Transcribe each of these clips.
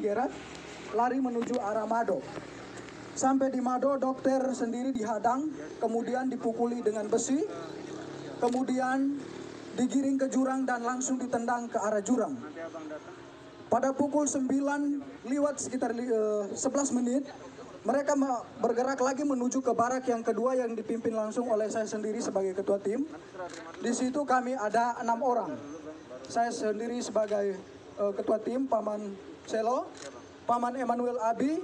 Cigerat, lari menuju arah Mado. Sampai di Mado, dokter sendiri dihadang, kemudian dipukuli dengan besi, kemudian digiring ke jurang dan langsung ditendang ke arah jurang. Pada pukul 9 lewat sekitar 11 menit, mereka bergerak lagi menuju ke barak yang kedua yang dipimpin langsung oleh saya sendiri sebagai ketua tim. Di situ kami ada 6 orang. Saya sendiri sebagai ketua tim, Paman Selo, Paman Emmanuel Abi,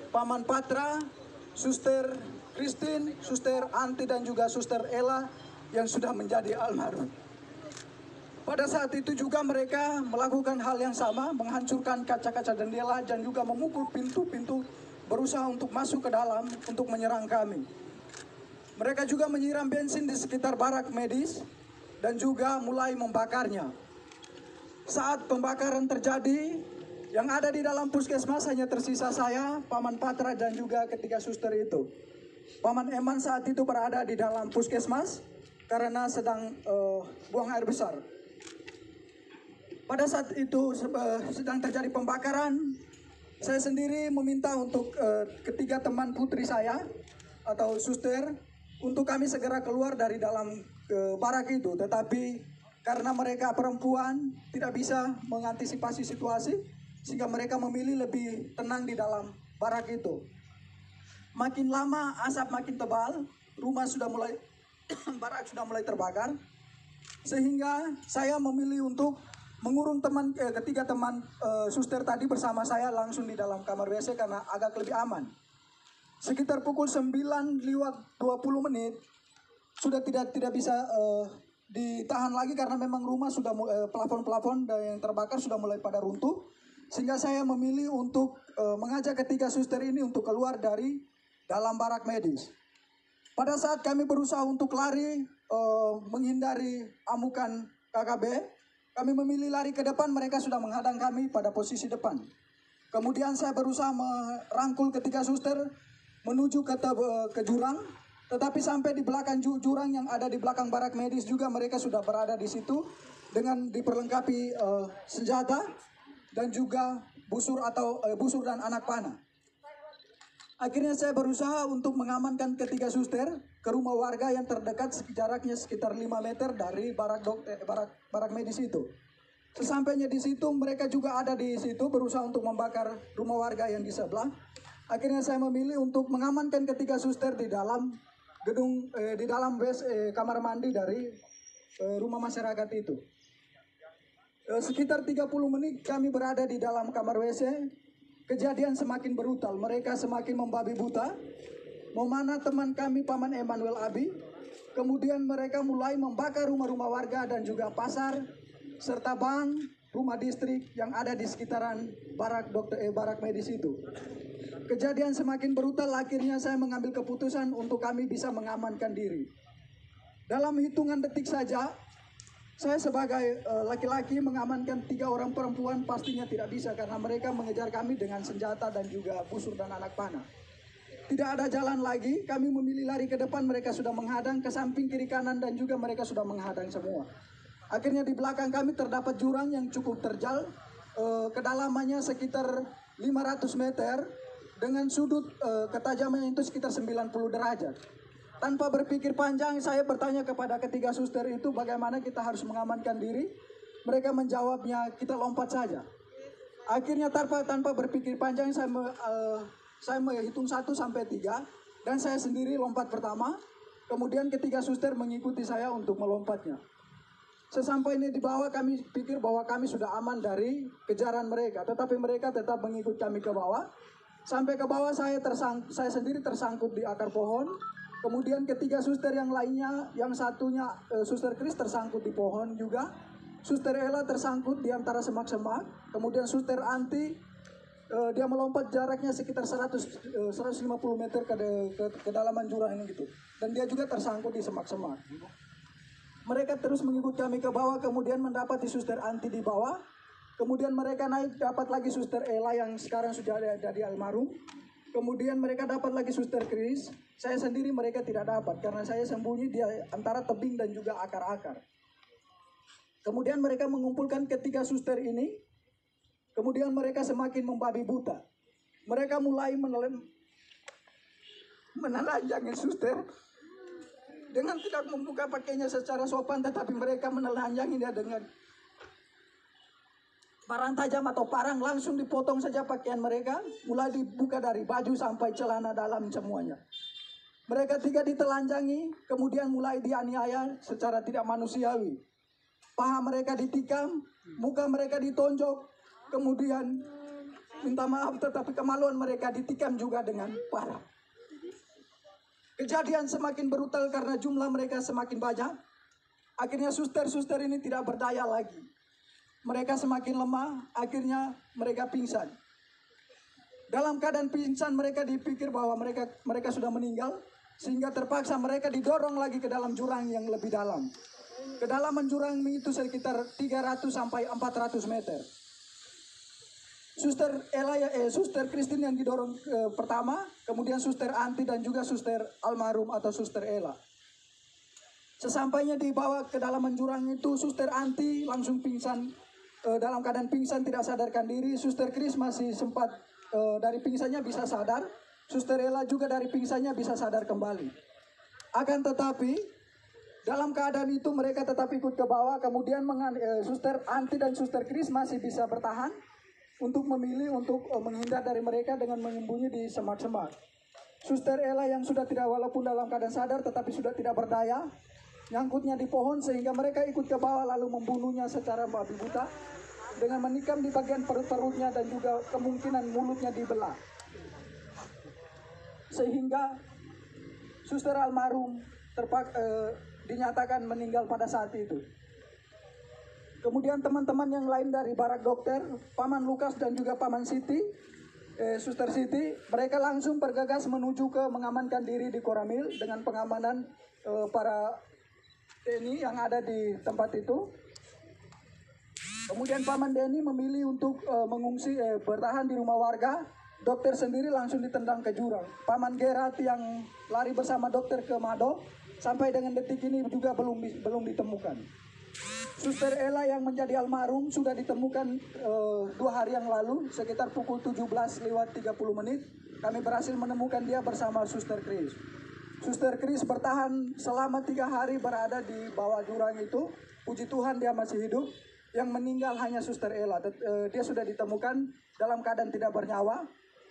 Paman Patra, Suster Christine, Suster Anti dan juga Suster Ella yang sudah menjadi almarhum. Pada saat itu juga mereka melakukan hal yang sama, menghancurkan kaca-kaca jendela dan juga memukul pintu-pintu, berusaha untuk masuk ke dalam untuk menyerang kami. Mereka juga menyiram bensin di sekitar barak medis dan juga mulai membakarnya. Saat pembakaran terjadi, yang ada di dalam puskesmas hanya tersisa saya, Paman Patra dan juga ketiga suster itu. Paman Eman saat itu berada di dalam puskesmas karena sedang buang air besar. Pada saat itu sedang terjadi pembakaran, saya sendiri meminta untuk ketiga teman putri saya atau suster untuk kami segera keluar dari dalam barak itu. Tetapi karena mereka perempuan tidak bisa mengantisipasi situasi, sehingga mereka memilih lebih tenang di dalam barak itu. Makin lama asap makin tebal, rumah sudah mulai barak sudah mulai terbakar, sehingga saya memilih untuk mengurung ketiga teman suster tadi bersama saya langsung di dalam kamar WC karena agak lebih aman. Sekitar pukul 9 lewat 20 menit sudah tidak bisa ditahan lagi karena memang rumah sudah plafon-plafon yang terbakar sudah mulai pada runtuh, sehingga saya memilih untuk mengajak ketiga suster ini untuk keluar dari dalam barak medis. Pada saat kami berusaha untuk lari menghindari amukan KKB, kami memilih lari ke depan, mereka sudah menghadang kami pada posisi depan. Kemudian saya berusaha merangkul ketiga suster menuju ke jurang, tetapi sampai di belakang jurang yang ada di belakang barak medis juga mereka sudah berada di situ dengan diperlengkapi senjata dan juga busur dan anak panah. Akhirnya saya berusaha untuk mengamankan ketiga suster ke rumah warga yang terdekat jaraknya sekitar 5 meter dari barak medis itu. Sesampainya di situ mereka juga ada di situ berusaha untuk membakar rumah warga yang di sebelah. Akhirnya saya memilih untuk mengamankan ketiga suster di dalam gedung di dalam kamar mandi dari rumah masyarakat itu. Sekitar 30 menit kami berada di dalam kamar WC. Kejadian semakin brutal, mereka semakin membabi buta, memanah teman kami Paman Emmanuel Abi. Kemudian mereka mulai membakar rumah-rumah warga dan juga pasar, serta bank, rumah distrik yang ada di sekitaran barak medis itu. Kejadian semakin brutal, akhirnya saya mengambil keputusan untuk kami bisa mengamankan diri. Dalam hitungan detik saja, saya sebagai laki-laki mengamankan 3 orang perempuan pastinya tidak bisa karena mereka mengejar kami dengan senjata dan juga busur dan anak panah. Tidak ada jalan lagi, kami memilih lari ke depan, mereka sudah menghadang ke samping kiri kanan dan juga mereka sudah menghadang semua. Akhirnya di belakang kami terdapat jurang yang cukup terjal, kedalamannya sekitar 500 meter dengan sudut ketajamannya itu sekitar 90 derajat. Tanpa berpikir panjang, saya bertanya kepada ketiga suster itu bagaimana kita harus mengamankan diri. Mereka menjawabnya, kita lompat saja. Akhirnya tanpa berpikir panjang, saya menghitung 1 sampai 3 dan saya sendiri lompat pertama. Kemudian ketiga suster mengikuti saya untuk melompatnya. Sesampainya di bawah kami pikir bahwa kami sudah aman dari kejaran mereka, tetapi mereka tetap mengikut kami ke bawah. Sampai ke bawah saya sendiri tersangkut di akar pohon. Kemudian ketiga suster yang lainnya, yang satunya Suster Chris tersangkut di pohon juga. Suster Ella tersangkut di antara semak-semak. Kemudian Suster Anti, dia melompat jaraknya sekitar 150 meter ke kedalaman jurang ini gitu. Dan dia juga tersangkut di semak-semak. Mereka terus mengikut kami ke bawah, kemudian mendapati Suster Anti di bawah. Kemudian mereka naik, dapat lagi Suster Ella yang sekarang sudah ada di almarhum. Kemudian mereka dapat lagi Suster Chris. Saya sendiri mereka tidak dapat karena saya sembunyi di antara tebing dan juga akar-akar. Kemudian mereka mengumpulkan ketiga suster ini. Kemudian mereka semakin membabi buta. Mereka mulai menelanjangi suster dengan tidak membuka pakainya secara sopan, tetapi mereka menelanjangi dia dengan parang tajam atau parang, langsung dipotong saja pakaian mereka, mulai dibuka dari baju sampai celana dalam semuanya. Mereka tidak ditelanjangi, kemudian mulai dianiaya secara tidak manusiawi. Paha mereka ditikam, muka mereka ditonjok, kemudian minta maaf tetapi kemaluan mereka ditikam juga dengan parah. Kejadian semakin brutal karena jumlah mereka semakin banyak. Akhirnya suster-suster ini tidak berdaya lagi. Mereka semakin lemah, akhirnya mereka pingsan. Dalam keadaan pingsan mereka dipikir bahwa mereka sudah meninggal, sehingga terpaksa mereka didorong lagi ke dalam jurang yang lebih dalam. Kedalaman jurang itu sekitar 300 sampai 400 meter. Suster Christine yang didorong pertama, kemudian Suster Anti dan juga Suster Almarhum atau Suster Ella. Sesampainya dibawa ke dalam jurang itu, Suster Anti langsung pingsan, dalam keadaan pingsan tidak sadarkan diri. Suster Chris masih sempat dari pingsannya bisa sadar. Suster Ella juga dari pingsannya bisa sadar kembali. Akan tetapi dalam keadaan itu mereka tetap ikut ke bawah. Kemudian Suster Anti dan Suster Chris masih bisa bertahan untuk memilih untuk menghindar dari mereka dengan menyembunyi di semak-semak. Suster Ella yang sudah tidak, walaupun dalam keadaan sadar tetapi sudah tidak berdaya, nyangkutnya di pohon sehingga mereka ikut ke bawah lalu membunuhnya secara babi buta dengan menikam di bagian perut-perutnya dan juga kemungkinan mulutnya dibelah. Sehingga Suster Almarhum dinyatakan meninggal pada saat itu. Kemudian teman-teman yang lain dari barak dokter, Paman Lukas dan juga Paman Siti, Suster Siti, mereka langsung bergegas menuju ke mengamankan diri di Koramil dengan pengamanan para TNI yang ada di tempat itu. Kemudian Paman Denny memilih untuk mengungsi, bertahan di rumah warga. Dokter sendiri langsung ditendang ke jurang. Paman Gerard yang lari bersama dokter ke Mado, sampai dengan detik ini juga belum ditemukan. Suster Ella yang menjadi almarhum sudah ditemukan 2 hari yang lalu, sekitar pukul 17:30 kami berhasil menemukan dia bersama Suster Chris. Suster Chris bertahan selama 3 hari berada di bawah jurang itu. Puji Tuhan dia masih hidup. Yang meninggal hanya Suster Ella. Dia sudah ditemukan dalam keadaan tidak bernyawa.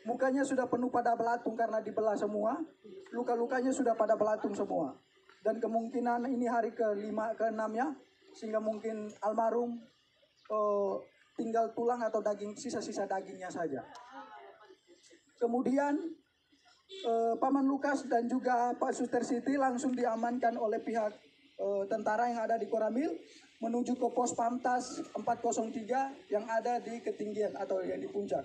Mukanya sudah penuh pada belatung karena dibelah semua. Luka-lukanya sudah pada belatung semua. Dan kemungkinan ini hari ke-5, ke-6 ya. Sehingga mungkin almarhum tinggal tulang atau daging, sisa-sisa dagingnya saja. Kemudian Paman Lukas dan juga Pak Suster Siti langsung diamankan oleh pihak tentara yang ada di Koramil menuju ke pos Pamtas 403 yang ada di ketinggian atau yang di puncak.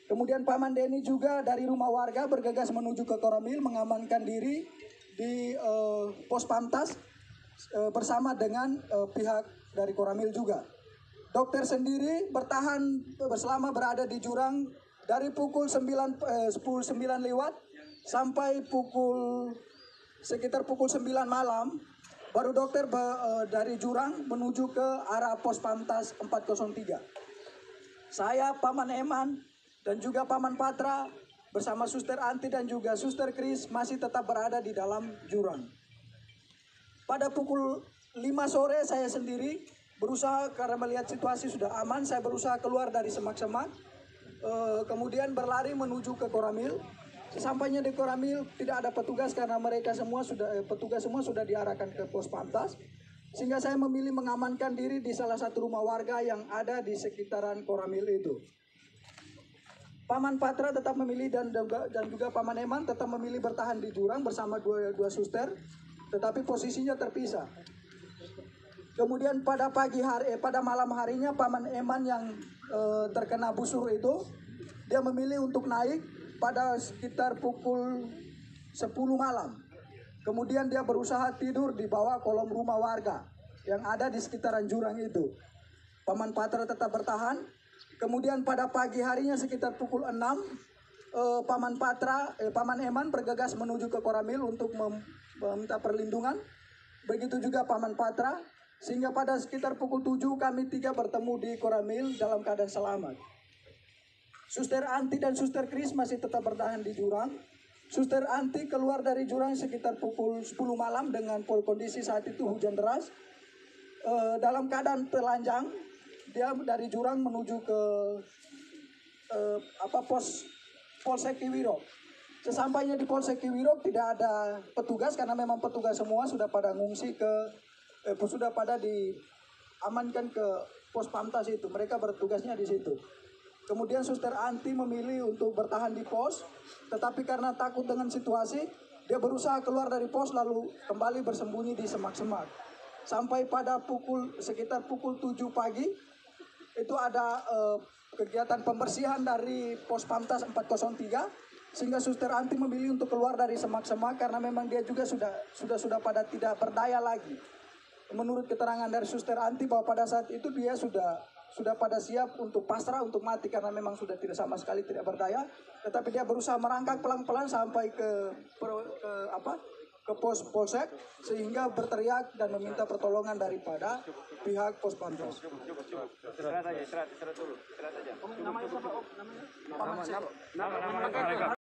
Kemudian Paman Denny juga dari rumah warga bergegas menuju ke Koramil mengamankan diri di pos Pamtas bersama dengan pihak dari Koramil juga. Dokter sendiri bertahan selama berada di jurang dari pukul 9 lewat sampai sekitar pukul 9 malam. Baru dokter dari jurang menuju ke arah pos Pamtas 403. Saya, Paman Eman, dan juga Paman Patra bersama Suster Anti dan juga Suster Chris masih tetap berada di dalam jurang. Pada pukul 5 sore saya sendiri berusaha, karena melihat situasi sudah aman, saya berusaha keluar dari semak-semak. Kemudian berlari menuju ke Koramil. Sesampainya di Koramil tidak ada petugas karena petugas semua sudah diarahkan ke pos Pamtas. Sehingga saya memilih mengamankan diri di salah satu rumah warga yang ada di sekitaran Koramil itu. Paman Patra tetap memilih dan juga Paman Eman tetap memilih bertahan di jurang bersama dua suster, tetapi posisinya terpisah. Kemudian pada malam harinya Paman Eman yang terkena busur itu, dia memilih untuk naik pada sekitar pukul 10 malam. Kemudian dia berusaha tidur di bawah kolom rumah warga yang ada di sekitaran jurang itu. Paman Patra tetap bertahan. Kemudian pada pagi harinya sekitar pukul 6, Paman Eman bergegas menuju ke Koramil untuk meminta perlindungan. Begitu juga Paman Patra. Sehingga pada sekitar pukul 7 kami 3 bertemu di Koramil dalam keadaan selamat. Suster Anti dan Suster Kris masih tetap bertahan di jurang. Suster Anti keluar dari jurang sekitar pukul 10 malam dengan kondisi saat itu hujan deras. Dalam keadaan telanjang, dia dari jurang menuju ke Polsek Kiwirok. Sesampainya di Polsek Kiwirok tidak ada petugas karena memang petugas semua sudah pada ngungsi sudah pada diamankan ke pos Pamtas itu. Mereka bertugasnya di situ. Kemudian Suster Anti memilih untuk bertahan di pos, tetapi karena takut dengan situasi, dia berusaha keluar dari pos lalu kembali bersembunyi di semak-semak. Sampai pada sekitar pukul 7 pagi, itu ada kegiatan pembersihan dari pos Pamtas 403, sehingga Suster Anti memilih untuk keluar dari semak-semak karena memang dia juga sudah pada tidak berdaya lagi. Menurut keterangan dari Suster Anti bahwa pada saat itu dia sudah pada siap untuk pasrah, untuk mati karena memang sudah sama sekali tidak berdaya. Tetapi dia berusaha merangkak pelan-pelan sampai ke pos polsek sehingga berteriak dan meminta pertolongan daripada pihak pos Pamtas. Istirahat dulu. Namanya siapa? Namanya?